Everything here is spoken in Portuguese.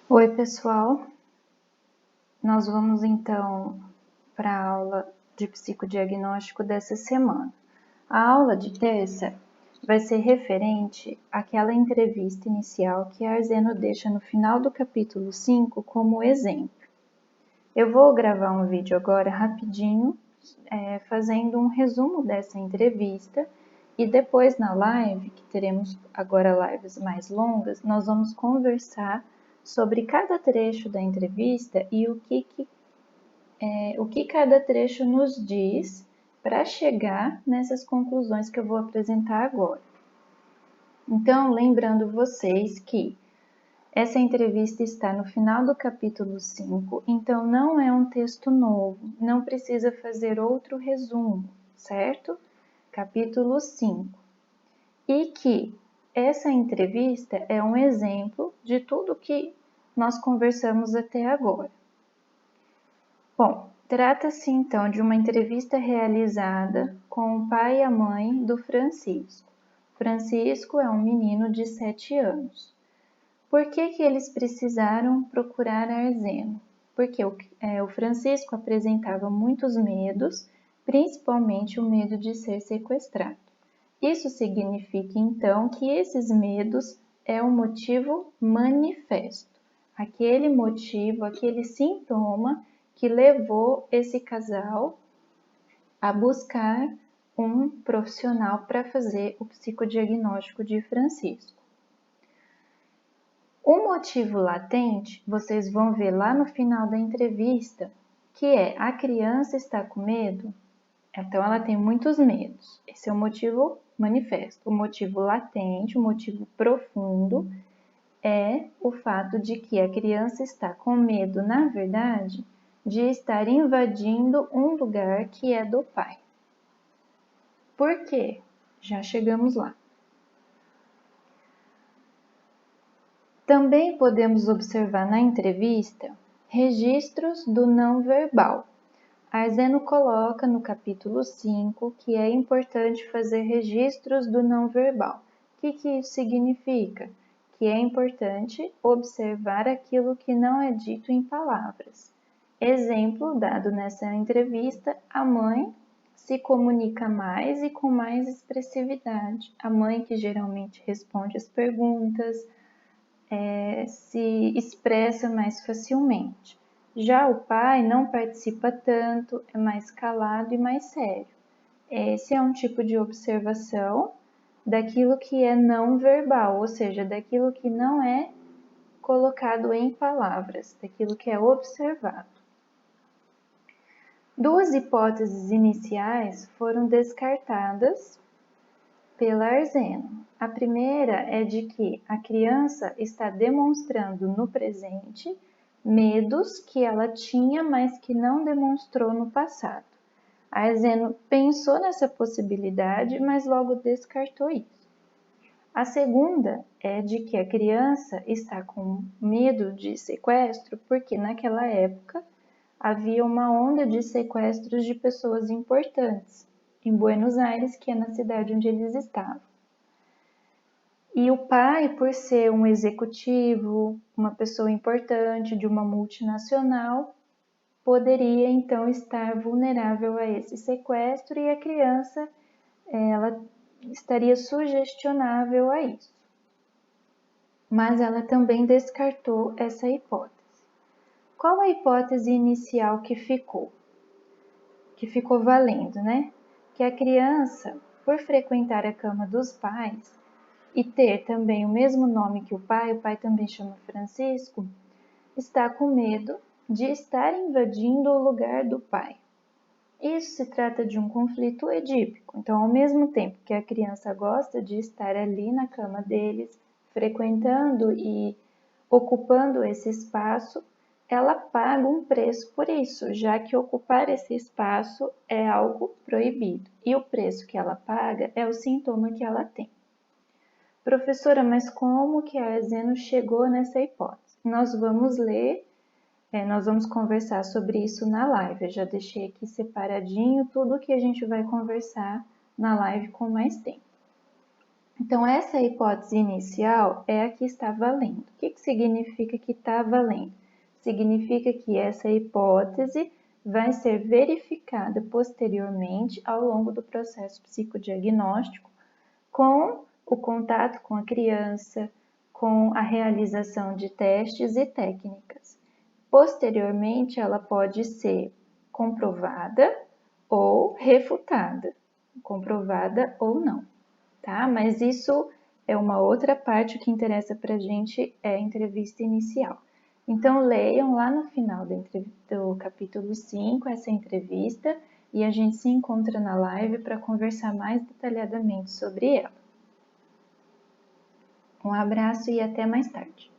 Oi, pessoal. Nós vamos então para a aula de psicodiagnóstico dessa semana. A aula de terça vai ser referente àquela entrevista inicial que a Arzeno deixa no final do capítulo 5 como exemplo. Eu vou gravar um vídeo agora rapidinho, fazendo um resumo dessa entrevista, e depois na live, que teremos agora lives mais longas, nós vamos conversar sobre cada trecho da entrevista e o que cada trecho nos diz para chegar nessas conclusões que eu vou apresentar agora. Então, lembrando vocês que essa entrevista está no final do capítulo 5, então não é um texto novo, não precisa fazer outro resumo, certo? Capítulo 5. E que essa entrevista é um exemplo de tudo que nós conversamos até agora. Bom, trata-se então de uma entrevista realizada com o pai e a mãe do Francisco. Francisco é um menino de 7 anos. Por que eles precisaram procurar Arzeno? Porque o Francisco apresentava muitos medos, principalmente o medo de ser sequestrado. Isso significa então que esses medos é um motivo manifesto, aquele motivo, aquele sintoma que levou esse casal a buscar um profissional para fazer o psicodiagnóstico de Francisco. O motivo latente, vocês vão ver lá no final da entrevista, que é a criança está com medo, então ela tem muitos medos. Esse é o motivo manifesto. O motivo latente, o motivo profundo, é o fato de que a criança está com medo, na verdade, de estar invadindo um lugar que é do pai. Por quê? Já chegamos lá. Também podemos observar na entrevista registros do não verbal. Arzeno coloca no capítulo 5 que é importante fazer registros do não verbal. O que isso significa? Que é importante observar aquilo que não é dito em palavras. Exemplo dado nessa entrevista, a mãe se comunica mais e com mais expressividade. A mãe que geralmente responde as perguntas, se expressa mais facilmente. Já o pai não participa tanto, é mais calado e mais sério. Esse é um tipo de observação daquilo que é não verbal, ou seja, daquilo que não é colocado em palavras, daquilo que é observado. Duas hipóteses iniciais foram descartadas pela Arzeno. A primeira é de que a criança está demonstrando no presente medos que ela tinha, mas que não demonstrou no passado. A Arzeno pensou nessa possibilidade, mas logo descartou isso. A segunda é de que a criança está com medo de sequestro porque naquela época havia uma onda de sequestros de pessoas importantes em Buenos Aires, que é na cidade onde eles estavam. E o pai, por ser um executivo, uma pessoa importante de uma multinacional, poderia então estar vulnerável a esse sequestro e a criança ela estaria sugestionável a isso. Mas ela também descartou essa hipótese. Qual a hipótese inicial que ficou? Que ficou valendo, né? Que a criança, por frequentar a cama dos pais e ter também o mesmo nome que o pai também chama Francisco, está com medo de estar invadindo o lugar do pai. Isso se trata de um conflito edípico. Então, ao mesmo tempo que a criança gosta de estar ali na cama deles, frequentando e ocupando esse espaço, ela paga um preço por isso, já que ocupar esse espaço é algo proibido. E o preço que ela paga é o sintoma que ela tem. Professora, mas como que a Arzeno chegou nessa hipótese? Nós vamos ler, nós vamos conversar sobre isso na live. Eu já deixei aqui separadinho tudo que a gente vai conversar na live com mais tempo. Então, essa hipótese inicial é a que está valendo. O que significa que está valendo? Significa que essa hipótese vai ser verificada posteriormente ao longo do processo psicodiagnóstico com o contato com a criança, com a realização de testes e técnicas. Posteriormente, ela pode ser comprovada ou refutada, comprovada ou não, tá? Mas isso é uma outra parte. O que interessa para a gente é a entrevista inicial. Então, leiam lá no final do capítulo 5 essa entrevista e a gente se encontra na live para conversar mais detalhadamente sobre ela. Um abraço e até mais tarde.